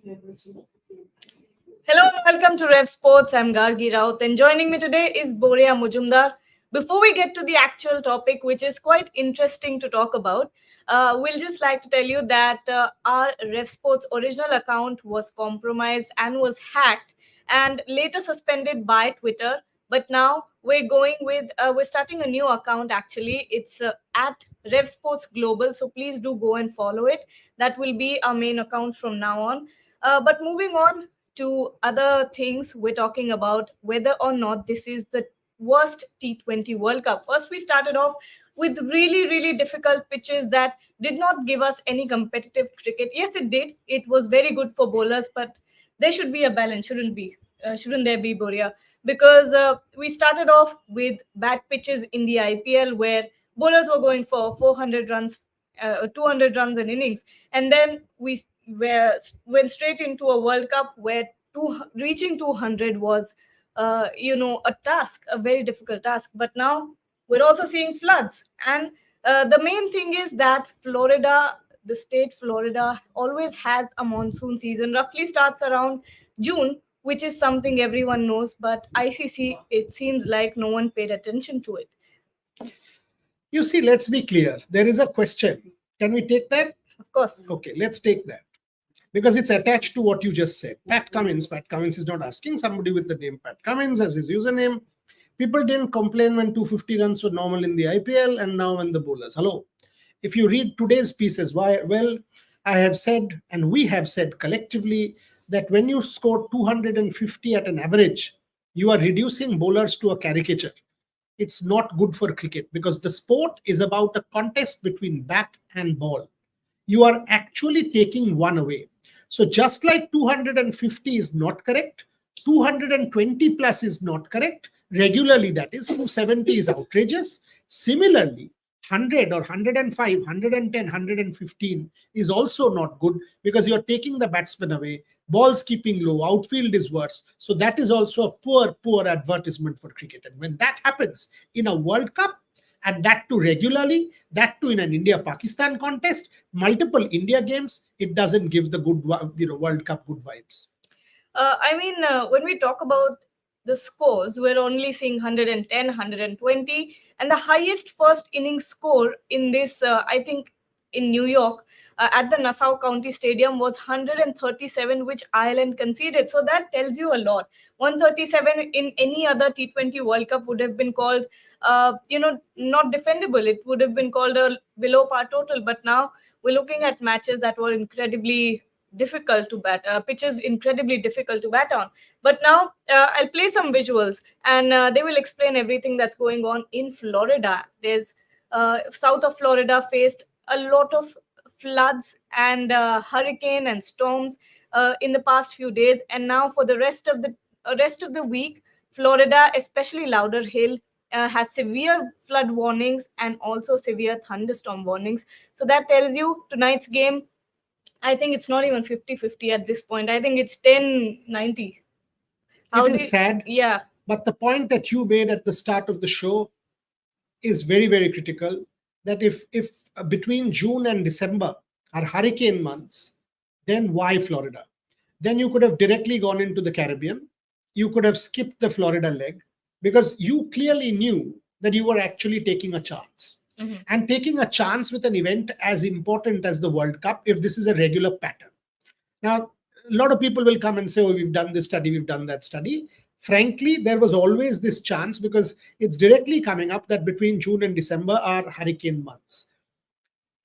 Hello and welcome to Rev Sports. I'm Gargi Raut and joining me today is Boria Mujumdar. Before we get to the actual topic, which is quite interesting to talk about, we'll just like to tell you that our Rev Sports original account was compromised and was hacked and later suspended by Twitter. But now we're starting a new account actually. It's at Rev Sports Global. So please do go and follow it. That will be our main account from now on. But moving on to other things, we're talking about whether or not this is the worst T20 World Cup. First, we started off with really, really difficult pitches that did not give us any competitive cricket. Yes, it did. It was very good for bowlers, but there should be a balance, shouldn't there be, Boria? Because we started off with bad pitches in the IPL where bowlers were going for 400 runs, 200 runs an innings, and then we went straight into a World Cup where reaching 200 was, a task, a very difficult task. But now we're also seeing floods, and the main thing is that the state Florida, always has a monsoon season. Roughly starts around June, which is something everyone knows, but ICC, it seems like no one paid attention to it. You see, let's be clear. There is a question. Can we take that? Of course. Okay, let's take that. Because it's attached to what you just said. Pat Cummins is not asking. Somebody with the name Pat Cummins as his username. People didn't complain when 250 runs were normal in the IPL and now when the bowlers. Hello. If you read today's pieces, well, I have said and we have said collectively that when you score 250 at an average, you are reducing bowlers to a caricature. It's not good for cricket because the sport is about a contest between bat and ball. You are actually taking one away. So just like 250 is not correct, 220 plus is not correct. Regularly, that is, 270 is outrageous. Similarly, 100 or 105, 110, 115 is also not good because you're taking the batsman away. Balls keeping low, outfield is worse. So that is also a poor advertisement for cricket. And when that happens in a World Cup, and that too regularly, that too in an India-Pakistan contest, multiple India games, it doesn't give the good, World Cup good vibes. When we talk about the scores, we're only seeing 110, 120, and the highest first innings score in this, I think, in New York at the Nassau County Stadium was 137, which Ireland conceded. So that tells you a lot. 137 in any other T20 World Cup would have been called, not defendable. It would have been called a below par total. But now we're looking at matches that were incredibly difficult to bat, pitches incredibly difficult to bat on. But now I'll play some visuals and they will explain everything that's going on in Florida. There's south of Florida faced a lot of floods and hurricane and storms in the past few days, and now for the rest of the week, Florida, especially Lauderhill, has severe flood warnings and also severe thunderstorm warnings. So that tells you tonight's game, I think it's not even 50-50 at this point. I think it's 10-90. It is sad. Yeah. But the point that you made at the start of the show is very, very critical. That if between June and December are hurricane months, then why Florida? Then you could have directly gone into the Caribbean. You could have skipped the Florida leg because you clearly knew that you were actually taking a chance. Mm-hmm. And taking a chance with an event as important as the World Cup, if this is a regular pattern. Now, a lot of people will come and say, oh, we've done this study, we've done that study. Frankly, there was always this chance because it's directly coming up that between June and December are hurricane months.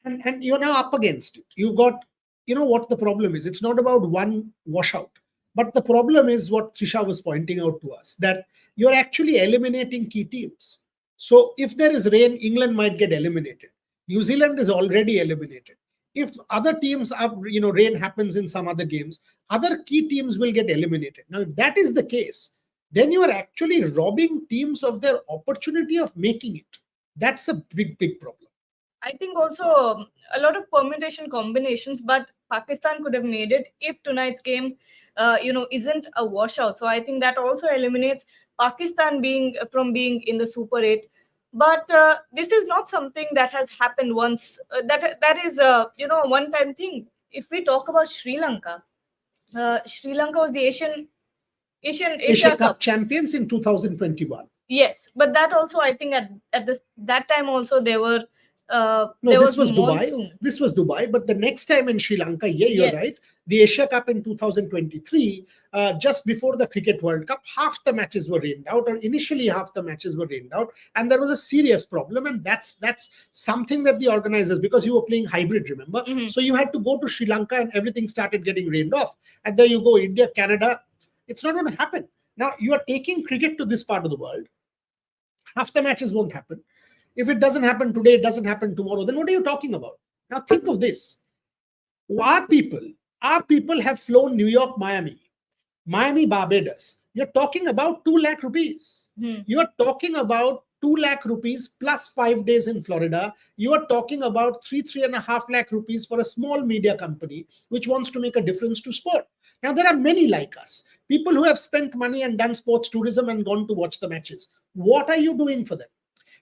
And you're now up against it. You've got, what the problem is. It's not about one washout. But the problem is what Trisha was pointing out to us, that you're actually eliminating key teams. So if there is rain, England might get eliminated. New Zealand is already eliminated. If other teams have, rain happens in some other games, other key teams will get eliminated. Now, if that is the case, then you are actually robbing teams of their opportunity of making it. That's a big, big problem. I think also a lot of permutation combinations, but Pakistan could have made it if tonight's game, isn't a washout. So I think that also eliminates Pakistan from being in the Super 8. But this is not something that has happened once. That is a one-time thing. If we talk about Sri Lanka, Sri Lanka was the Asia Asia Cup Cup. champions in 2021. Yes, but that also I think at that time also No, there this was was Dubai. monsoon. This was Dubai. But the next time in Sri Lanka, yeah, you're Yes. right. The Asia Cup in 2023, just before the Cricket World Cup, half the matches were rained out, or initially half the matches were rained out, and there was a serious problem. And that's something that the organizers, because you were playing hybrid, remember, Mhm. so you had to go to Sri Lanka, and everything started getting rained off. And there you go, India, Canada. It's not going to happen. Now you are taking cricket to this part of the world. Half the matches won't happen. If it doesn't happen today, it doesn't happen tomorrow, then what are you talking about? Now think of this. Our people, our people have flown New York, Miami, Barbados. You're talking about 2 lakh rupees. Hmm. You're talking about 2 lakh rupees plus 5 days in Florida. You are talking about three and a half lakh rupees for a small media company which wants to make a difference to sport. Now, there are many like us, people who have spent money and done sports tourism and gone to watch the matches. What are you doing for them?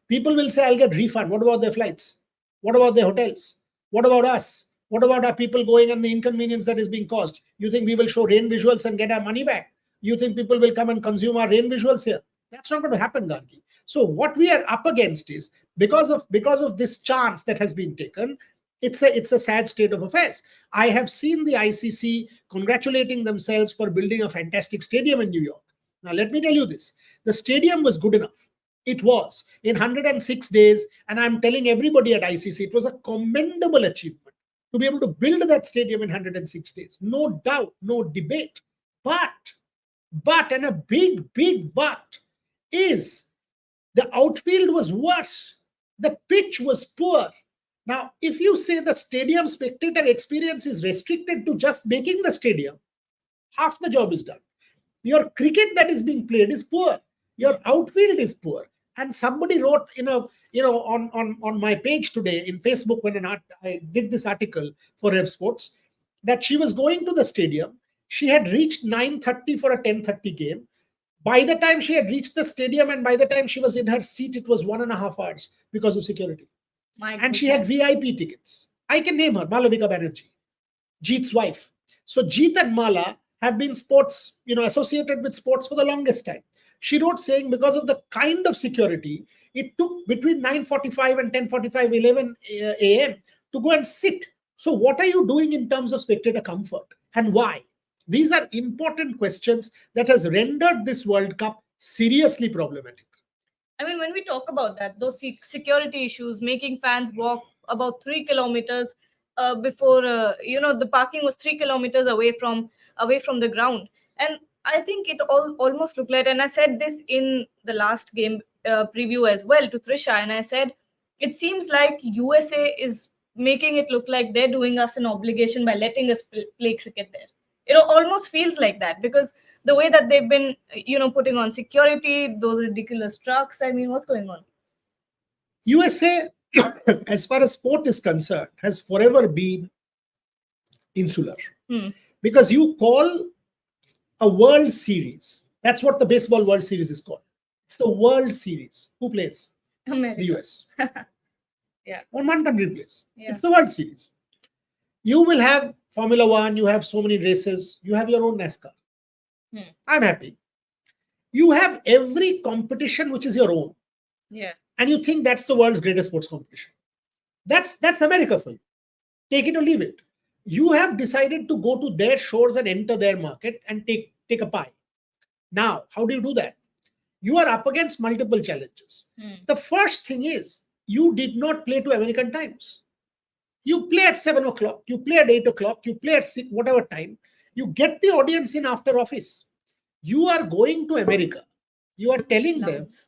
People will say, I'll get refund. What about their flights? What about their hotels? What about us? What about our people going and the inconvenience that is being caused? You think we will show rain visuals and get our money back? You think people will come and consume our rain visuals here? That's not going to happen, Gargi. So what we are up against is, because of this chance that has been taken, it's a sad state of affairs. I have seen the ICC congratulating themselves for building a fantastic stadium in New York. Now let me tell you this: the stadium was good enough. It was in 106 days, and I'm telling everybody at ICC, it was a commendable achievement to be able to build that stadium in 106 days. No doubt, no debate. And a big but is the outfield was worse. The pitch was poor. Now, if you say the stadium spectator experience is restricted to just making the stadium, half the job is done. Your cricket that is being played is poor. Your outfield is poor. And somebody wrote on my page today in Facebook, when I did this article for Rev Sports, that she was going to the stadium. She had reached 9:30 for a 10:30 game. By the time she had reached the stadium and by the time she was in her seat, it was 1.5 hours because of security. My And she had goodness. VIP tickets. I can name her, Malavika Banerjee, Jeet's wife. So Jeet and Mala have been associated with sports for the longest time. She wrote saying, because of the kind of security, it took between 9:45 and 10:45, 11 a.m. to go and sit. So what are you doing in terms of spectator comfort, and why? These are important questions that has rendered this World Cup seriously problematic. I mean, when we talk about that, those security issues, making fans walk about 3 kilometers before, the parking was 3 kilometers away from the ground, and I think it almost looked like. And I said this in the last game preview as well to Trisha, and I said it seems like USA is making it look like they're doing us an obligation by letting us play cricket there. It almost feels like that because the way that they've been putting on security, those ridiculous trucks. I mean, what's going on? USA, as far as sport is concerned, has forever been insular. Hmm. Because you call a World Series, that's what the baseball World Series is called. It's the World Series. Who plays? America. The US. Yeah. Or one country plays. Yeah. It's the World Series. You will have Formula One, you have so many races, you have your own NASCAR. I'm happy. You have every competition which is your own. Yeah. And you think that's the world's greatest sports competition. That's America for you. Take it or leave it. You have decided to go to their shores and enter their market and take a pie. Now, how do you do that? You are up against multiple challenges. The first thing is, you did not play to American times. You play at 7 o'clock, you play at 8 o'clock, you play at 6, whatever time. You get the audience in after office. You are going to America. You are telling them, Clouds.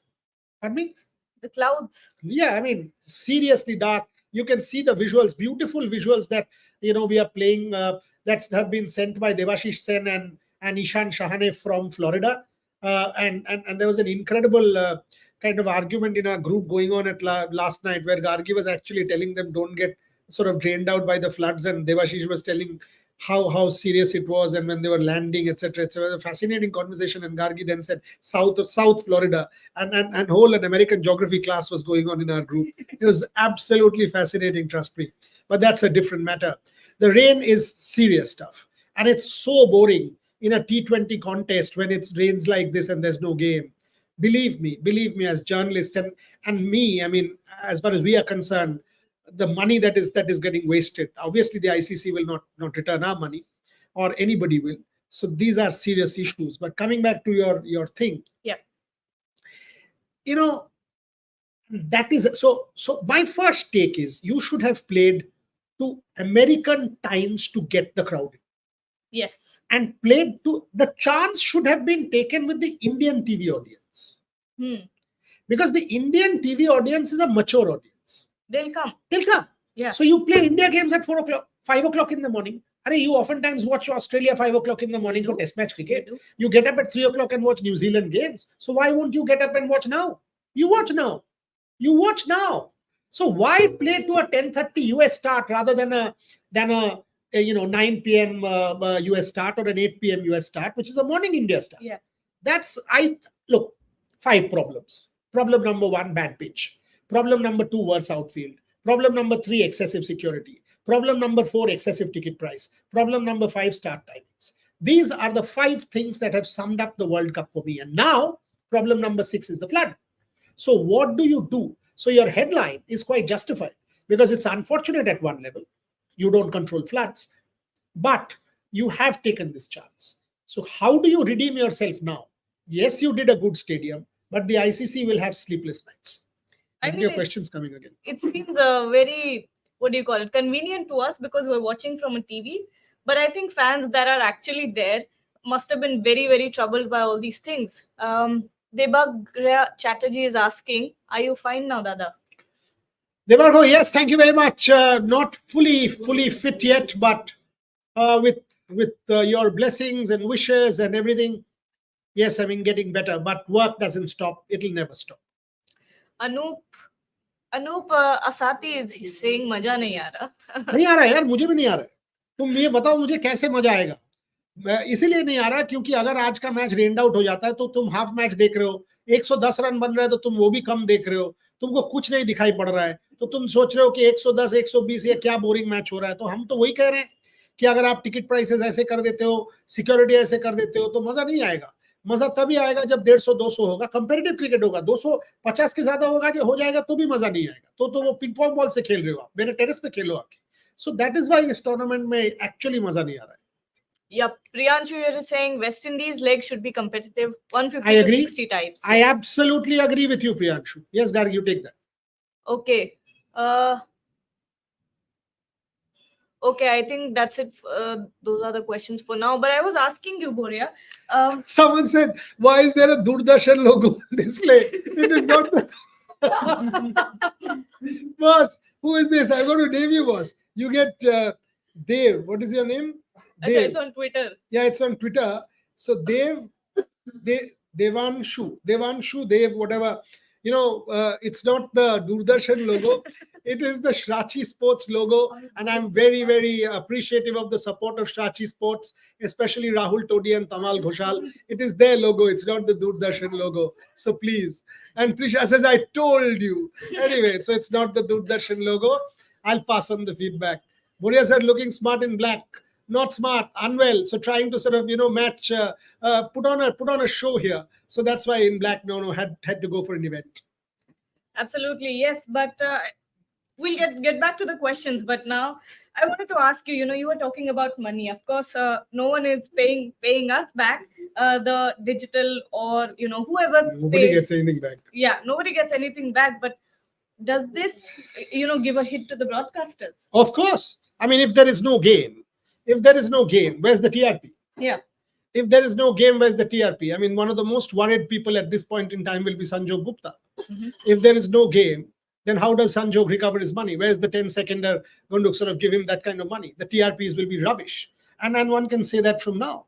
pardon me? The clouds. Yeah, I mean, seriously dark. You can see the visuals, beautiful visuals that we are playing, that have been sent by Devashish Sen and Ishan Shahane from Florida. And there was an incredible kind of argument in our group going on at last night, where Gargi was actually telling them don't get sort of drained out by the floods, and Devashish was telling how serious it was, and when they were landing, etc. It was a fascinating conversation. And Gargi then said South Florida, and whole an American geography class was going on in our group. It was absolutely fascinating, trust me. But that's a different matter. The rain is serious stuff. and it's so boring in a T20 contest when it rains like this and there's no game. Believe me, as journalists and me, I mean, as far as we are concerned, the money that is getting wasted. Obviously, the ICC will not return our money, or anybody will. So these are serious issues. But coming back to your thing, Yeah. you know, that is so my first take is you should have played to American times to get the crowd in, Yes. and played to the chance should have been taken with the Indian TV audience, Hmm. because the Indian TV audience is a mature audience. They'll come. They'll come. Yeah. So you play India games at 4 o'clock, 5 o'clock in the morning. And you oftentimes watch Australia 5 o'clock in the morning for Test match They cricket. do. You get up at 3 o'clock and watch New Zealand games. So why won't you get up and watch now? You watch now. You watch now. So why play to a 10:30 US start rather than a 9 p.m. US start or an 8 p.m. US start, which is a morning India start? Yeah. That's look, 5 problems. Problem number 1, bad pitch. Problem number 2, worse outfield. Problem number 3, excessive security. Problem number 4, excessive ticket price. Problem number 5, start timings. These are the 5 things that have summed up the World Cup for me. And now, problem number 6 is the flood. So, what do you do? So, your headline is quite justified because it's unfortunate at one level. You don't control floods, but you have taken this chance. So, how do you redeem yourself now? Yes, you did a good stadium, but the ICC will have sleepless nights. I Look at mean, your questions coming again. it seems very, what do you call it, convenient to us because we're watching from a TV. But I think fans that are actually there must have been very, very troubled by all these things. Debag Chatterjee is asking, are you fine now, Dada? Debargo, yes, thank you very much. Not fully fit yet, but with your blessings and wishes and everything, yes, I mean getting better. But work doesn't stop; it'll never stop. Anoop Asati is saying, "Maja nahi aa raha." नहीं आ रहा है यार, मुझे भी नहीं आ रहा है. तुम ये बताओ मुझे कैसे मजा आएगा. इसीलिए नहीं आ रहा क्योंकि अगर आज का मैच रेंड आउट हो जाता है तो तुम हाफ मैच देख रहे हो, 110 रन बन रहा है तो तुम वो भी कम देख रहे हो, तुमको कुछ नहीं दिखाई पड़ रहा है, तो तुम सोच रहे हो कि 110 120 ये क्या बोरिंग मैच हो रहा है. तो हम तो वही कह रहे हैं कि अगर आप टिकट प्राइसेस ऐसे कर देते हो, सिक्योरिटी ऐसे कर देते हो, तो मजा नहीं आएगा. मजा तभी आएगा जब 150 200 होगा, कंपेरेटिव क्रिकेट होगा, 250 के ज्यादा होगा जो हो जाएगा तो भी मजा नहीं आएगा. तो वो पिंग पॉन्ग बॉल से खेल रहे हो आप, मेरे टेरेस पे खेलो आके. सो दैट इज व्हाई इस टूर्नामेंट में एक्चुअली मजा नहीं आ रहा है. Yeah, Priyanshu, you're saying West Indies leg should be competitive, 150 I to agree. 60 types. I absolutely agree with you, Priyanshu. Yes, Garg, you take that. Okay. Okay, I think that's it. Those are the questions for now. But I was asking you, Boria. Someone said, why is there a Doordarshan logo on display? It is not the... Boss, who is this? I'm going to name you, boss. You get Dev. What is your name? Achha, it's on Twitter. Yeah, it's on Twitter. So Devanshu, Dev, whatever. It's not the Doordarshan logo. It is the Shrachi Sports logo. And I'm very, very appreciative of the support of Shrachi Sports, especially Rahul Todi and Tamal Ghoshal. It is their logo. It's not the Doordarshan logo. So please. And Trisha says, I told you. Anyway, so it's not the Doordarshan logo. I'll pass on the feedback. Boria said, looking smart in black. Not smart, unwell. So trying to sort of match, put on a show here. So that's why in black, no, had to go for an event. Absolutely, yes. But we'll get back to the questions. But now I wanted to ask you. You were talking about money. Of course, no one is paying us back. The digital or whoever. Nobody gets anything back. Yeah, nobody gets anything back. But does this give a hit to the broadcasters? Of course. I mean, if there is no game, where's the TRP? Yeah. If there is no game, where's the TRP? I mean, one of the most worried people at this point in time will be Sanjog Gupta. Mm-hmm. If there is no game, then how does Sanjog recover his money? Where's the 10-seconder going to sort of give him that kind of money? The TRPs will be rubbish. And then one can say that from now.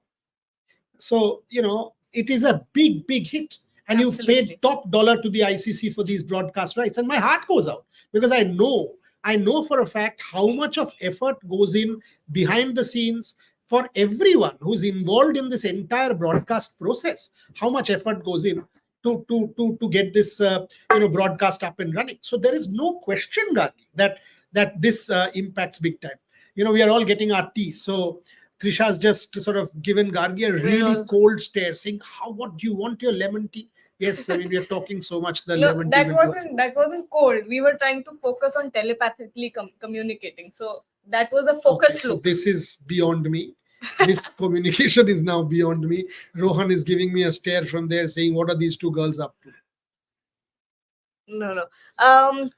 So, it is a big, big hit. And Absolutely. You've paid top dollar to the ICC for these broadcast rights. And my heart goes out because I know for a fact how much of effort goes in behind the scenes for everyone who's involved in this entire broadcast process. How much effort goes in to get this broadcast up and running. So there is no question, Gandhi, that this impacts big time. We are all getting our tea. So Trisha's just sort of given Gargi a really cold stare, saying, what do you want your lemon tea? Yes, I mean, we are talking so much, the No, lemon tea. that wasn't cold. We were trying to focus on telepathically communicating. So that was a focus So loop. this is beyond me. This communication is now beyond me. Rohan is giving me a stare from there, saying, what are these two girls up to? No.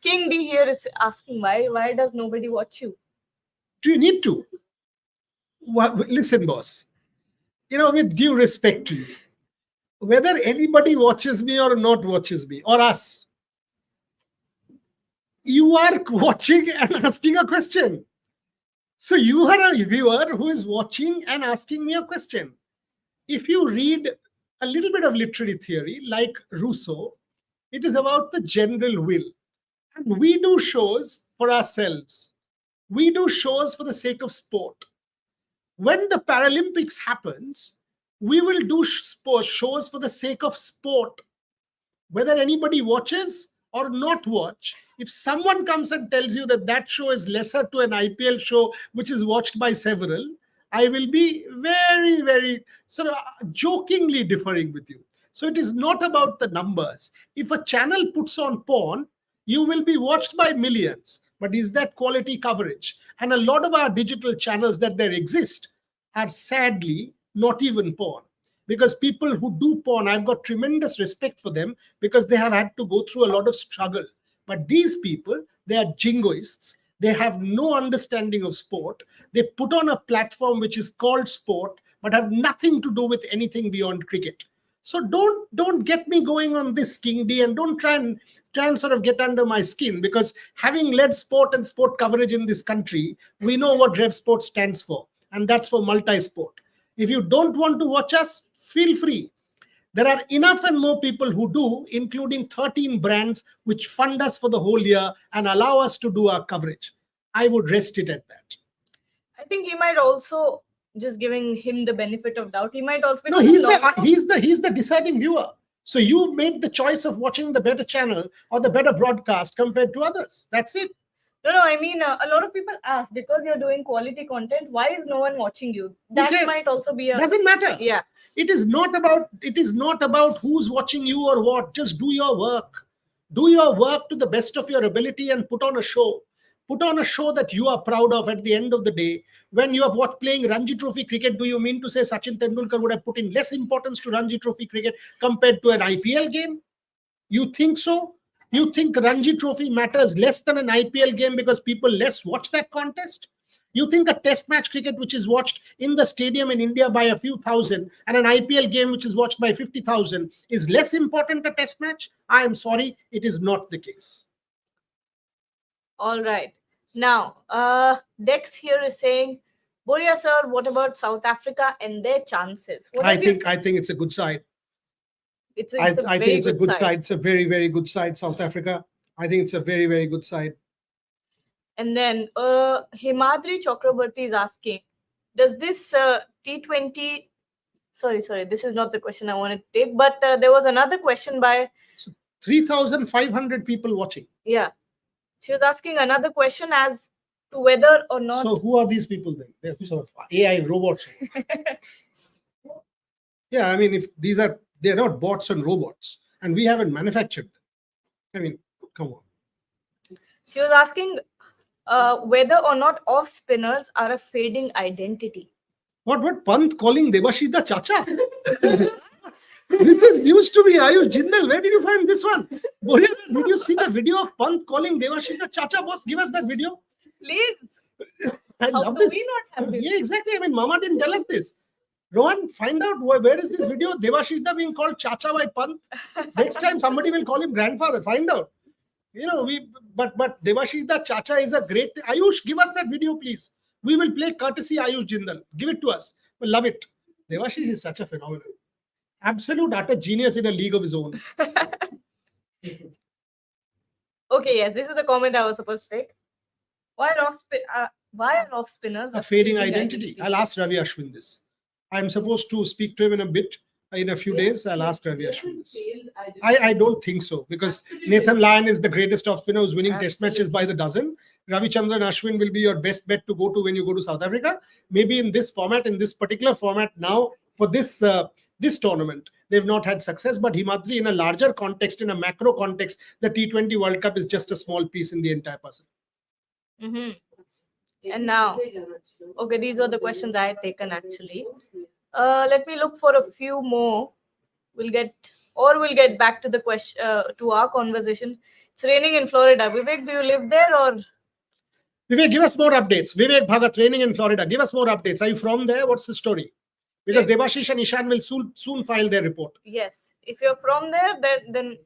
King D here is asking why does nobody watch you? Do you need to? Listen, boss. With due respect to you, whether anybody watches me or not watches me, or us, you are watching and asking a question. So you are a viewer who is watching and asking me a question. If you read a little bit of literary theory, like Rousseau, it is about the general will. And we do shows for ourselves. We do shows for the sake of sport. When the Paralympics happens, we will do shows for the sake of sport. Whether anybody watches or not watch, if someone comes and tells you that that show is lesser to an IPL show which is watched by several, I will be very, very sort of jokingly differing with you. So it is not about the numbers. If a channel puts on porn, you will be watched by millions. But is that quality coverage? And a lot of our digital channels that there exist are sadly not even porn. Because people who do porn, I've got tremendous respect for them because they have had to go through a lot of struggle. But these people, they are jingoists. They have no understanding of sport. They put on a platform which is called sport, but have nothing to do with anything beyond cricket. So don't get me going on this, King D, and don't try and sort of get under my skin, because having led sport and sport coverage in this country, we know what Rev Sport stands for, and that's for multi-sport. If you don't want to watch us, feel free. There are enough and more people who do, including 13 brands which fund us for the whole year and allow us to do our coverage. I would rest it at that. I think he might also, just giving him the benefit of doubt, he might also be No, he's the deciding viewer. So you've made the choice of watching the better channel or the better broadcast compared to others. That's it. No, I mean, a lot of people ask, because you're doing quality content, why is no one watching you? That might also be doesn't matter. Yeah. It is not about who's watching you or what. Just do your work. Do your work to the best of your ability and put on a show. Put on a show that you are proud of at the end of the day. When you are playing Ranji Trophy cricket, do you mean to say Sachin Tendulkar would have put in less importance to Ranji Trophy cricket compared to an IPL game? You think so? You think Ranji Trophy matters less than an IPL game because people less watch that contest? You think a test match cricket which is watched in the stadium in India by a few thousand and an IPL game which is watched by 50,000 is less important a test match? I am sorry, it is not the case. All right. Now, Dex here is saying, Boria sir, what about South Africa and their chances? I think it's a good side. I think it's a good side. It's a very, very good side, South Africa. I think it's a very, very good side. And then Himadri Chakrabarti is asking, does this T20... Sorry, this is not the question I wanted to take, but there was another question by... 3,500 people watching. Yeah. She was asking another question as to whether or not... So who are these people then? They're sort of AI robots. Yeah, I mean, if they're not bots and robots, and we haven't manufactured them. I mean, come on. She was asking whether or not off spinners are a fading identity. What Pant calling Debashis the Chacha? This is used to be Ayush Jindal. Where did you find this one? Boria, did you see the video of Pant calling Debashis the Chacha? Boss, give us that video. Please. I love this. We not have this? Yeah, exactly. I mean, Mama didn't tell us this. Rohan, find out where is this video? Debashis being called Chacha by Pant. Next time somebody will call him grandfather. Find out. But Debashis the Chacha is a great thing. Ayush, give us that video, please. We will play courtesy Ayush Jindal. Give it to us. We'll love it. Debashis is such a phenomenon. Absolute utter genius in a league of his own. Okay, yes, this is the comment I was supposed to take. Why are off spinners a fading identity? I'll ask Ravi Ashwin this. I'm supposed to speak to him in a few days. I'll ask Ravi Ashwin this. I don't think so, because Nathan Lyon is the greatest off spinner who's winning test matches by the dozen. Ravichandran Ashwin will be your best bet to go to when you go to South Africa. Maybe in this format, in this particular format now for this tournament, they've not had success. But Himadri, in a larger context, in a macro context, the T20 World Cup is just a small piece in the entire puzzle. Mm-hmm. And now, okay, these were the questions I had taken actually. Let me look for a few more. We'll get back to the question to our conversation. It's raining in Florida. Vivek, do you live there or? Vivek, give us more updates. Vivek Bhagat, training in Florida. Give us more updates. Are you from there? What's the story? Because Devashish and Ishan will soon file their report. Yes. If you're from there, then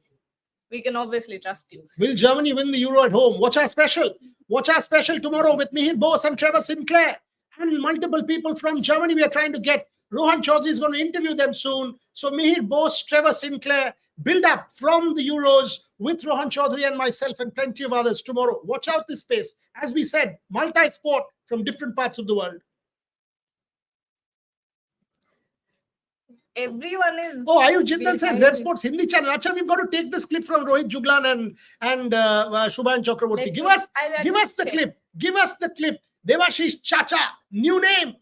we can obviously trust you. Will Germany win the Euro at home? Watch our special. Watch our special tomorrow with Mihir Bose and Trevor Sinclair and multiple people from Germany we are trying to get. Rohan Chaudhary is going to interview them soon. So Mihir Bose, Trevor Sinclair, build up from the Euros with Rohan Chaudhary and myself and plenty of others tomorrow. Watch out this space. As we said, multi-sport from different parts of the world. Everyone is. Oh, Ayush Jindal says Rev Sports Hindi channel. Acha, we've got to take this clip from Rohit Juglan and Shubhan Chakraborty. Give us the clip. Give us the clip. Devashish Chacha, new name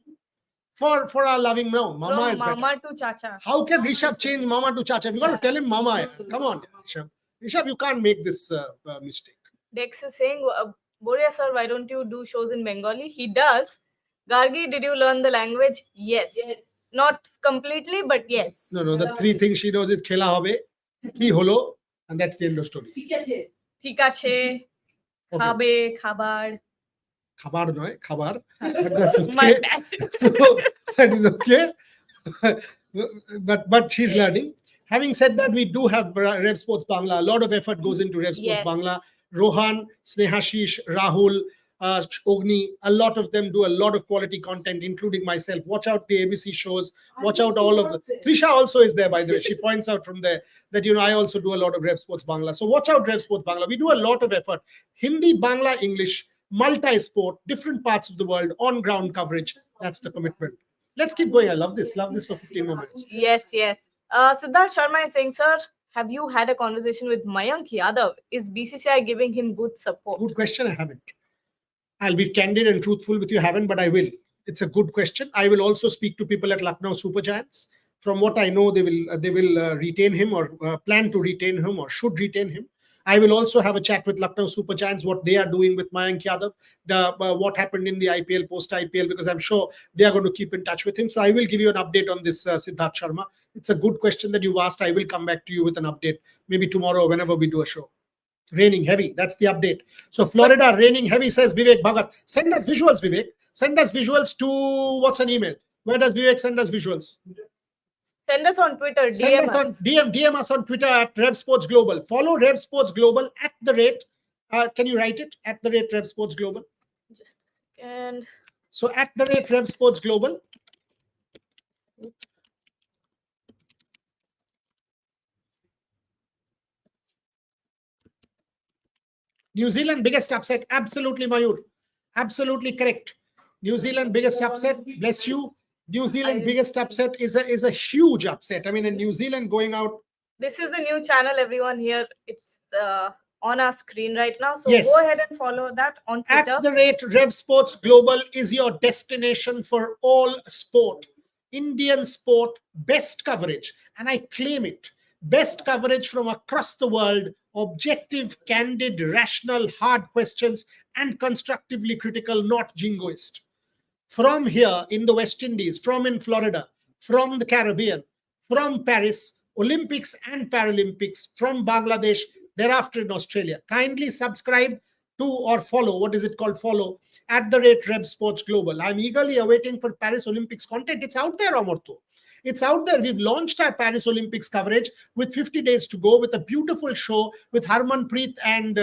for our loving now. Mama From is Mama better. to Chacha. How can Rishabh change Mama to Chacha? We got to tell him Mama. Come on, Rishabh. Rishabh, you can't make this mistake. Dex is saying, Boria sir, why don't you do shows in Bengali? He does. Gargi, did you learn the language? Yes. Not completely, but yes. No, the three things she knows is Khela Hobe, Ki Holo, and that's the end of story. ঠিক আছে, খাবে, খাবার. Khabar no, khabar. That's okay. My bad. So that is okay. but she's learning. Having said that, we do have Rev Sports Bangla. A lot of effort goes into Rev Sports Bangla. Rohan, Snehashish, Rahul, Ogni, a lot of them do a lot of quality content, including myself. Watch out the ABC shows. Watch out all of the. Trisha also is there, by the way. She points out from there that, I also do a lot of Rev Sports Bangla. So watch out Rev Sports Bangla. We do a lot of effort. Hindi, Bangla, English, multi-sport, different parts of the world, on-ground coverage. That's the commitment. Let's keep going. I love this. Love this for 15 more minutes. Yes. Siddharth Sharma is saying, sir, have you had a conversation with Mayank Yadav? Is BCCI giving him good support? Good question. I haven't. I'll be candid and truthful with you. Haven't, but I will. It's a good question. I will also speak to people at Lucknow Super Giants. From what I know, they will retain him or plan to retain him or should retain him. I will also have a chat with Lucknow Super Giants, what they are doing with Mayank Yadav, what happened in the IPL, post-IPL, because I'm sure they are going to keep in touch with him. So I will give you an update on this, Siddharth Sharma. It's a good question that you've asked. I will come back to you with an update, maybe tomorrow, whenever we do a show. Raining heavy. That's the update. So Florida, raining heavy, says Vivek Bhagat. Send us visuals, Vivek. Send us visuals to, what's an email? Where does Vivek send us visuals? Send us on Twitter. DM us on Twitter at Rev Sports Global. Follow Rev Sports Global at the rate. Can you write it? At the rate Rev Sports Global. Just a second. So at the rate Rev Sports Global. New Zealand biggest upset. Absolutely, Mayur. Absolutely correct. New Zealand biggest upset. Bless you. New Zealand biggest upset is a huge upset. I mean, in New Zealand going out. This is the new channel, everyone here. It's on our screen right now. So yes, go ahead and follow that on Twitter. At the rate Rev Sports Global is your destination for all sport. Indian sport, best coverage. And I claim it. Best coverage from across the world. Objective, candid, rational, hard questions, and constructively critical, not jingoist. From here in the West Indies, from in Florida, from the Caribbean, from Paris, Olympics and Paralympics, from Bangladesh, thereafter in Australia. Kindly subscribe to or follow, what is it called? Follow at the rate Rev Sports Global. I'm eagerly awaiting for Paris Olympics content. It's out there, Amorto. It's out there. We've launched our Paris Olympics coverage with 50 days to go with a beautiful show with Harmanpreet and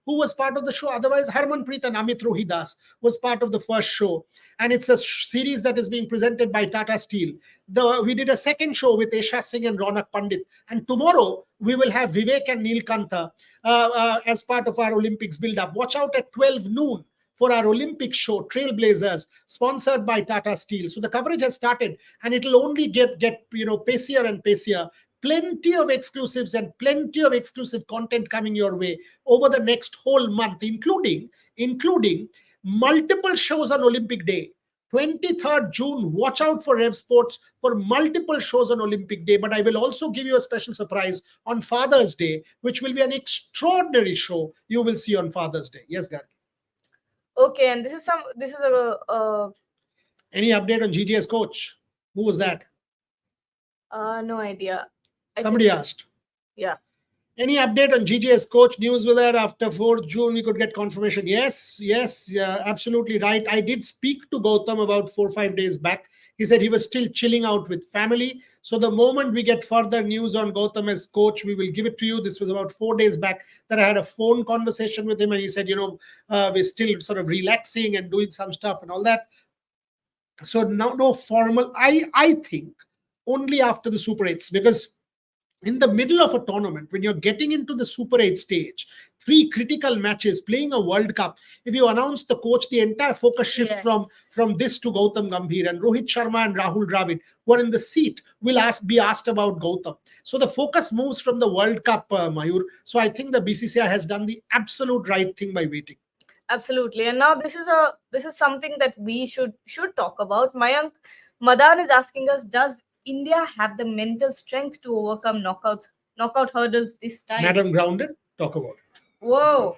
who was part of the show. Otherwise, Harmanpreet and Amit Rohidas was part of the first show. And it's a series that is being presented by Tata Steel. We did a second show with Esha Singh and Ronak Pandit. And tomorrow, we will have Vivek and Neil Kantha as part of our Olympics build-up. Watch out at 12 noon for our Olympic show, Trailblazers, sponsored by Tata Steel. So the coverage has started, and it'll only get pacier and pacier. plenty of exclusives and plenty of exclusive content coming your way over the next whole month, including multiple shows on Olympic Day. 23rd June, watch out for Rev Sports for multiple shows on Olympic Day. But I will also give you a special surprise on Father's Day, which will be an extraordinary show you will see on Father's Day. Yes, Gary. Okay, and this is a Any update on GGS coach? Who was that? no idea. Somebody asked. Yeah. Any update on GGS coach? News with that after 4th June we could get confirmation. Yes, absolutely right. I did speak to Gautam about 4 or 5 days back. He said he was still chilling out with family. So the moment we get further news on Gautam as coach, we will give it to you. This was about 4 days back that I had a phone conversation with him, and he said, we're still sort of relaxing and doing some stuff and all that. So no formal. I think only after the Super 8s, because in the middle of a tournament, when you're getting into the Super 8 stage, 3 critical matches, playing a World Cup, if you announce the coach, the entire focus shifts from this to Gautam Gambhir, and Rohit Sharma and Rahul Dravid, who are in the seat, will be asked about Gautam. So the focus moves from the World Cup, Mayur. So I think the BCCI has done the absolute right thing by waiting. Absolutely. And now this is something that we should talk about. Mayank Madan is asking us, does India have the mental strength to overcome knockout hurdles this time? Madam Grounded, talk about it. Whoa.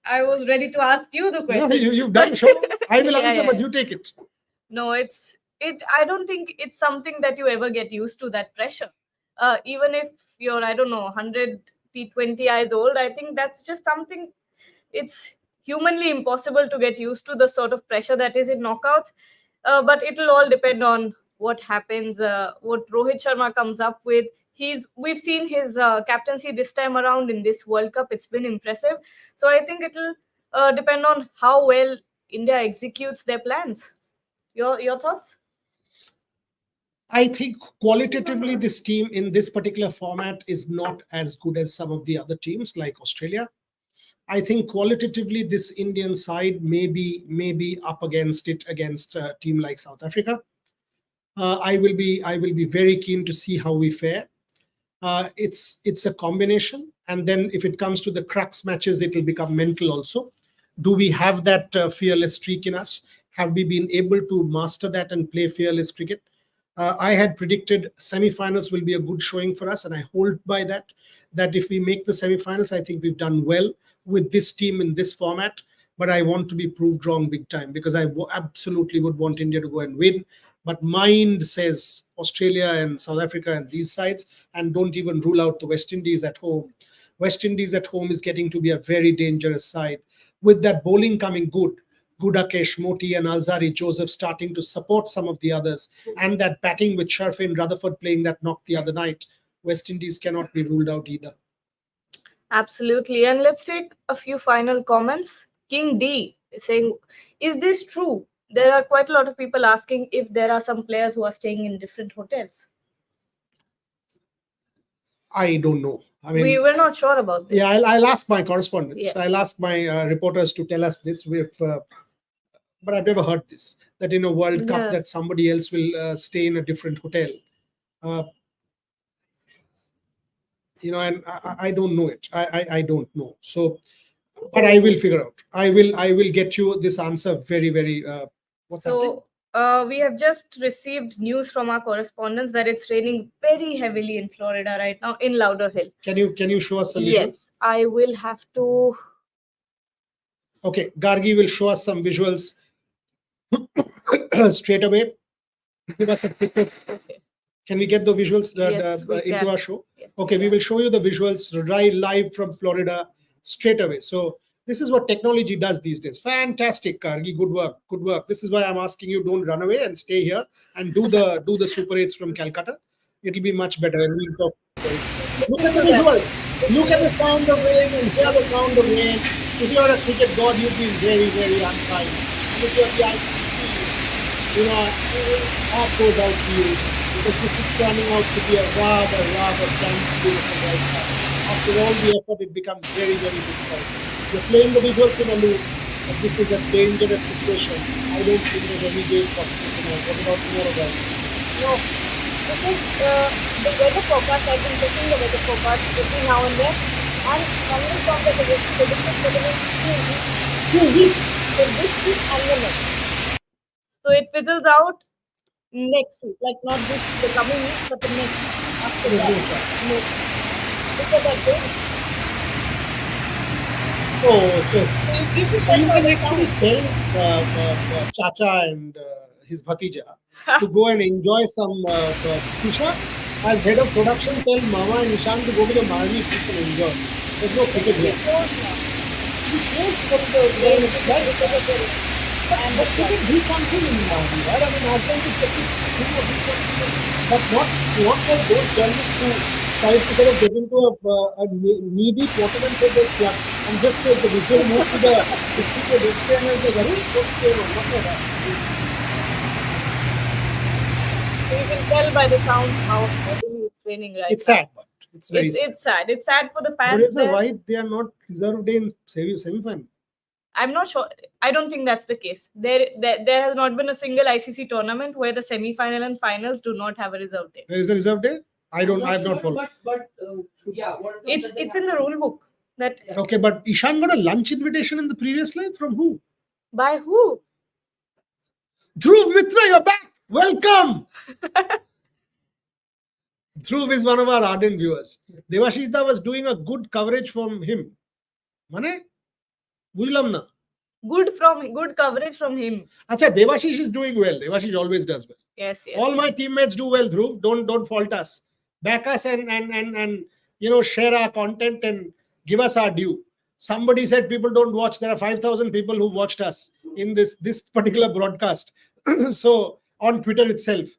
I was ready to ask you the question. No, you've done show. I will answer, but you take it. No, I don't think it's something that you ever get used to, that pressure. Even if you're, 100 T20 years old, I think that's just something, it's humanly impossible to get used to the sort of pressure that is in knockouts. But it'll all depend on what happens, what Rohit Sharma comes up with. We've seen his captaincy this time around in this World Cup. It's been impressive. So I think it'll depend on how well India executes their plans. Your thoughts? I think qualitatively this team in this particular format is not as good as some of the other teams like Australia. I think qualitatively this Indian side may be up against a team like South Africa. I will be very keen to see how we fare. It's a combination, and then if it comes to the crux matches, it will become mental also. Do we have that fearless streak in us? Have we been able to master that and play fearless cricket? I had predicted semi-finals will be a good showing for us, and I hold by that if we make the semi-finals, I think we've done well with this team in this format. But I want to be proved wrong big time, because I absolutely would want India to go and win. But mind says Australia and South Africa and these sides, and don't even rule out the West Indies at home. West Indies at home is getting to be a very dangerous side. With that bowling coming good, Gudakesh, Moti and Alzari Joseph starting to support some of the others, and that batting with Sharfin Rutherford playing that knock the other night, West Indies cannot be ruled out either. Absolutely. And let's take a few final comments. King D is saying, is this true? There are quite a lot of people asking if there are some players who are staying in different hotels. I don't know. I mean, we were not sure about this. Yeah, I'll ask my correspondents. Yes. I'll ask my reporters to tell us this. But I've never heard this, that in a World Cup that somebody else will stay in a different hotel. And I don't know it. I don't know. So, but I will figure out. I will get you this answer very, very. What's happening? We have just received news from our correspondents that it's raining very heavily in Florida right now, in Lauderhill. Can you show us some visuals? Yes, I will have to. Okay, Gargi will show us some visuals straight away. Give us a picture. Okay. Can we get the visuals into our show? Yes, okay, we will show you the visuals live from Florida straight away. So this is what technology does these days. Fantastic, Gargi. Good work. This is why I'm asking you, don't run away and stay here and do the Super 8s from Calcutta. It'll be much better. And we'll talk. Look at the visuals. Look at the sound of rain and hear the sound of rain. If you're a cricket god, you've been very, very unkind. And if you're the ICC, heart goes out to you, because this is turning out to be a rather dangerous right now. After all the effort, it becomes very, very difficult. You're playing the visuals in a loop, but this is a dangerous situation. I don't think there's any game possible tonight. What about tomorrow, guys? No, I think the weather forecast, I've been checking the weather forecast every now and then, and London from the predicted for the next 2 weeks, so this week and the next. So it fizzles out next week, like not this the coming week, but the next after There's that. no chance. No. Look at that day. Oh, so So you So you can actually tell Chacha and his Bhatija to go and enjoy some Tusha. As head of production, tell Mama and Ishan to go to the Maldives and enjoy. There's no cricket here. But we can do something in Maldives, right? I mean, ask them to get this thing or do something. But not like those journalists who try to sort of get into a knee-deep water and take their club and just take the visual move to the display and say, "Arey, what's going on?" Not like that. So you can tell by the sound how heavily it's raining right It's now. sad, but it's very sad. It's sad. It's sad for the But fans. is that why they are not reserved in semi-final? I'm not sure. I don't think that's the case. There has not been a single ICC tournament where the semi-final and finals do not have a reserve day. There is a reserve day? I have not followed. But yeah, It's in the rule book. That Okay, but Ishan got a lunch invitation in the previous life from who? by who? Dhruv Mitra, you're back. Welcome. Dhruv is one of our ardent viewers. Devashita was doing a good coverage from him. Mane? Bujlam na. Good coverage from him. Acha, Devashish is doing well. Devashish always does well. Yes. All my teammates do well, Dhruv. Don't fault us. Back us and share our content and give us our due. Somebody said people don't watch. There are 5,000 people who watched us in this particular broadcast. So on Twitter itself.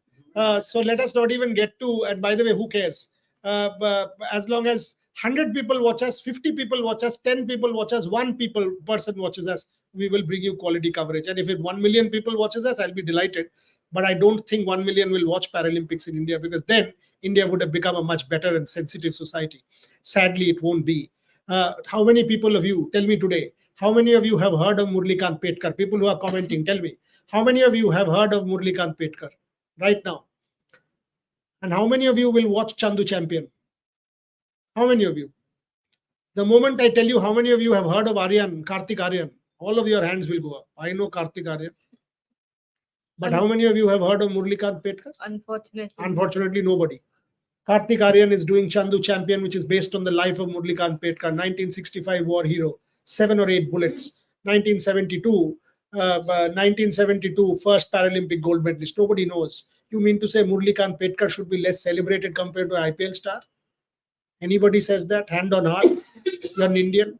So let us not even get to. And by the way, who cares? As long as 100 people watch us, 50 people watch us, 10 people watch us, one person watches us, we will bring you quality coverage. And if 1 million people watches us, I'll be delighted. But I don't think 1 million will watch Paralympics in India, because then India would have become a much better and sensitive society. Sadly, it won't be. How many people of you, tell me today, how many of you have heard of Murlikant Petkar? People who are commenting, tell me. How many of you have heard of Murlikant Petkar right now? And how many of you will watch Chandu Champion? How many of you? The moment I tell you how many of you have heard of Karthik Aryan, all of your hands will go up. I know Karthik Aryan. But how many of you have heard of Murlikant Petkar? Unfortunately, nobody. Karthik Aryan is doing Chandu Champion, which is based on the life of Murlikant Petkar, 1965 war hero, 7 or 8 bullets. 1972, first Paralympic gold medalist. Nobody knows. You mean to say Murlikant Petkar should be less celebrated compared to IPL star? Anybody says that? Hand on heart. You're an Indian.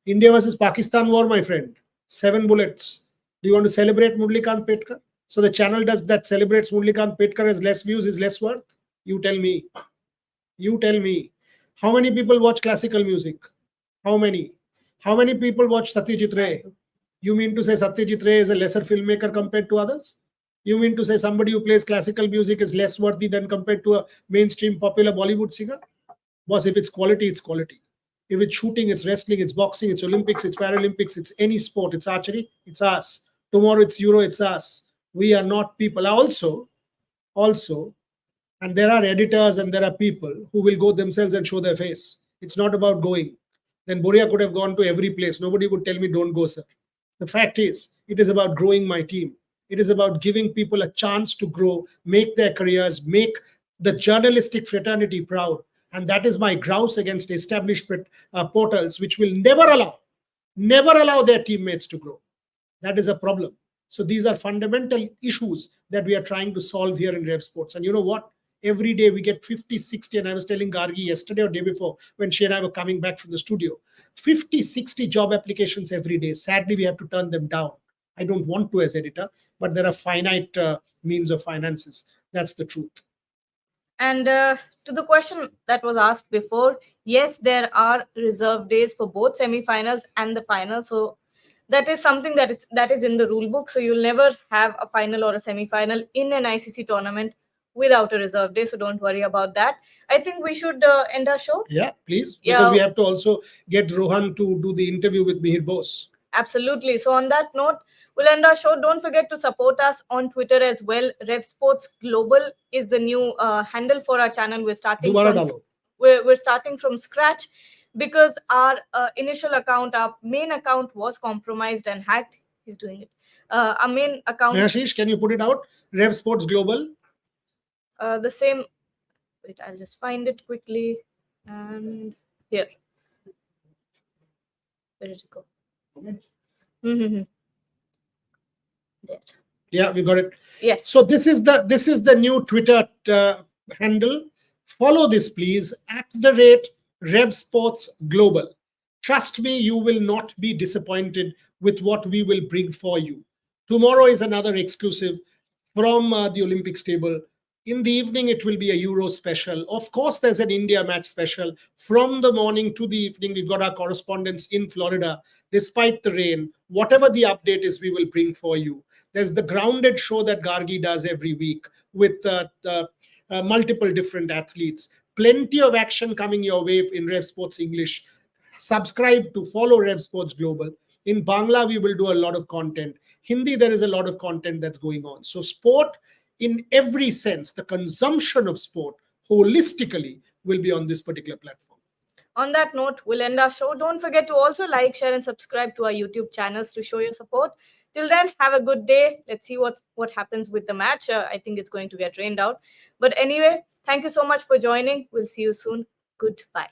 India versus Pakistan war, my friend. 7 bullets. Do you want to celebrate Murlikant Petkar? So the channel that celebrates Murlikant Petkar has less views, is less worth? You tell me. You tell me. How many people watch classical music? How many? How many people watch Satyajit Ray? You mean to say Satyajit Ray is a lesser filmmaker compared to others? You mean to say somebody who plays classical music is less worthy than compared to a mainstream popular Bollywood singer? Boss, if it's quality, it's quality. If it's shooting, it's wrestling, it's boxing, it's Olympics, it's Paralympics, it's any sport, it's archery, it's us. Tomorrow it's Euro, it's us. We are not people. Also, and there are editors and there are people who will go themselves and show their face. It's not about going. Then Boria could have gone to every place. Nobody would tell me, don't go, sir. The fact is, it is about growing my team. It is about giving people a chance to grow, make their careers, make the journalistic fraternity proud. And that is my grouse against established portals, which will never allow their teammates to grow. That is a problem. So these are fundamental issues that we are trying to solve here in Rev Sports. And you know what? Every day we get 50, 60, and I was telling Gargi yesterday or day before when she and I were coming back from the studio, 50, 60 job applications every day. Sadly, we have to turn them down. I don't want to as editor, but there are finite means of finances. That's the truth. And to the question that was asked before, yes, there are reserve days for both semi-finals and the final. So that is something that is in the rule book. So you'll never have a final or a semi-final in an ICC tournament without a reserve day. So don't worry about that. I think we should end our show. Yeah, please. Because we have to also get Rohan to do the interview with Mihir Bose. Absolutely. So on that note, we'll end our show. Don't forget to support us on Twitter as well. Rev Sports Global is the new handle for our channel. दोबारा डालो. We're starting from scratch because our initial account, our main account, was compromised and hacked. He's doing it. Our main account. Ashish, can you put it out? Rev Sports Global. The same. Wait, I'll just find it quickly. And here. Where did it go? Mm-hmm. There. Yeah, we got it. Yes. So this is the new Twitter handle. Follow this, please, at the rate Rev Sports Global. Trust me, you will not be disappointed with what we will bring for you. Tomorrow is another exclusive from the Olympics table. In the evening, it will be a Euro special. Of course, there's an India match special. From the morning to the evening, we've got our correspondents in Florida. Despite the rain, whatever the update is, we will bring for you. There's the grounded show that Gargi does every week with multiple different athletes. Plenty of action coming your way in Rev Sports English. Subscribe to follow Rev Sports Global. In Bangla, we will do a lot of content. Hindi, there is a lot of content that's going on. So sport in every sense, the consumption of sport holistically will be on this particular platform. On that note, we'll end our show. Don't forget to also like, share, and subscribe to our YouTube channels to show your support. Till then, have a good day. Let's see what happens with the match. I think it's going to get rained out. But anyway, thank you so much for joining. We'll see you soon. Goodbye.